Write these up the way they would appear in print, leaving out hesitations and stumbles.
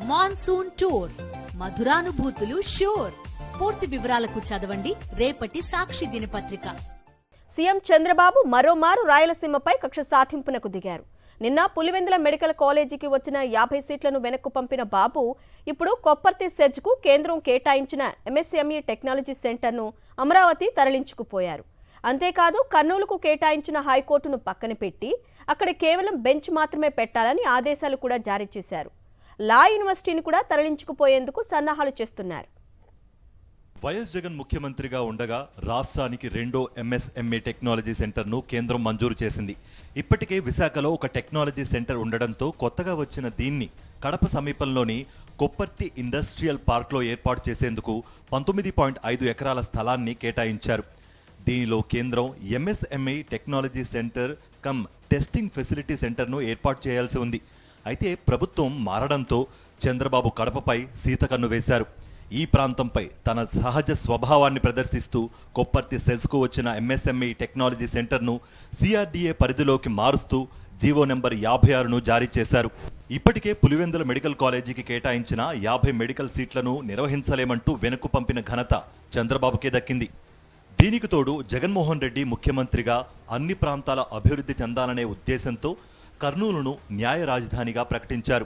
Monsoon tour, మధురానుభూతులు sure. పూర్తి వివరాలకు చదవండి రేపటి సాక్షి దినపత్రిక. సీఎం చంద్రబాబు మరోమారు రాయలసీమపై కక్ష సాధింపునకు దిగారు. నిన్న పులివెందుల మెడికల్ కాలేజీకి వచ్చిన 50 సీట్లను వెనక్కు పంపిన బాబు ఇప్పుడు కొప్పర్తి సెర్జ్కు కేంద్రం కేటాయించిన ఎంఎస్ఎంఈ టెక్నాలజీ సెంటర్ను అమరావతి తరలించుకుపోయారు. అంతేకాదు కర్నూలుకు కేటాయించిన హైకోర్టును పక్కన పెట్టి అక్కడ కేవలం బెంచ్ మాత్రమే పెట్టాలని ఆదేశాలు కూడా జారీ చేశారు. లా యూనివర్సిటీని కూడా తరలించుకుపోయేందుకు సన్నాహాలు చేస్తున్నారు. వైఎస్ జగన్ ముఖ్యమంత్రిగా ఉండగా రాష్ట్రానికి రెండో ఎంఎస్ఎంఈ టెక్నాలజీ సెంటర్ను కేంద్రం మంజూరు చేసింది. ఇప్పటికే విశాఖలో ఒక టెక్నాలజీ సెంటర్ ఉండడంతో కొత్తగా వచ్చిన దీన్ని కడప సమీపంలోని కొప్పర్తి ఇండస్ట్రియల్ పార్క్లో ఏర్పాటు చేసేందుకు 19.5 ఎకరాల స్థలాన్ని కేటాయించారు. దీనిలో కేంద్రం MSME technology centre come testing facility సెంటర్ను ఏర్పాటు చేయాల్సి ఉంది. అయితే ప్రభుత్వం మారడంతో చంద్రబాబు కడపపై సీతకన్ను వేశారు. ఈ ప్రాంతంపై తన సహజ స్వభావాన్ని ప్రదర్శిస్తూ కొప్పర్తి సెజ్కు వచ్చిన ఎంఎస్ఎంఈ టెక్నాలజీ సెంటర్ను సిఆర్డీఏ పరిధిలోకి మారుస్తూ జీవో నెంబర్ 56ను జారీ చేశారు. ఇప్పటికే పులివెందుల మెడికల్ కాలేజీకి కేటాయించిన 50 మెడికల్ సీట్లను నిర్వహించలేమంటూ వెనక్కు పంపిన ఘనత చంద్రబాబుకే దక్కింది. దీనికి తోడు జగన్మోహన్ రెడ్డి ముఖ్యమంత్రిగా అన్ని ప్రాంతాల అభివృద్ధి చెందాలనే ఉద్దేశంతో కర్నూలును న్యాయ రాజధానిగా ప్రకటించారు.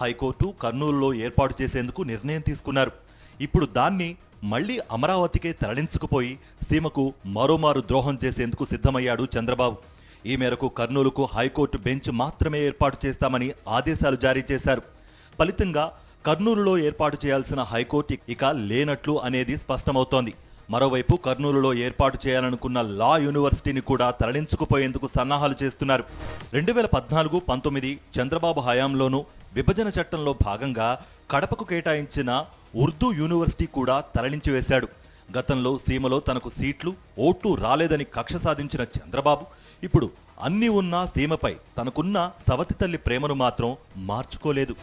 హైకోర్టు కర్నూలులో ఏర్పాటు చేసేందుకు నిర్ణయం తీసుకున్నారు. ఇప్పుడు దాన్ని మళ్లీ అమరావతికే తరలించుకుపోయి సీమకు మరోమారు ద్రోహం చేసేందుకు సిద్ధమయ్యాడు చంద్రబాబు. ఈ మేరకు కర్నూలుకు హైకోర్టు బెంచ్ మాత్రమే ఏర్పాటు చేస్తామని ఆదేశాలు జారీ చేశారు. ఫలితంగా కర్నూలులో ఏర్పాటు చేయాల్సిన హైకోర్టు ఇక లేనట్లు అనేది స్పష్టమవుతోంది. మరోవైపు కర్నూలులో ఏర్పాటు చేయాలనుకున్న లా యూనివర్సిటీని కూడా తరలించుకుపోయేందుకు సన్నాహాలు చేస్తున్నారు. 2014-19 చంద్రబాబు హయాంలోనూ విభజన చట్టంలో భాగంగా కడపకు కేటాయించిన ఉర్దూ యూనివర్సిటీ కూడా తరలించి వేశాడు. గతంలో సీమలో తనకు సీట్లు, ఓట్లు రాలేదని కక్ష సాధించిన చంద్రబాబు ఇప్పుడు అన్నీ ఉన్నా సీమపై తనకున్న సవతి తల్లి ప్రేమను మాత్రం మార్చుకోలేదు.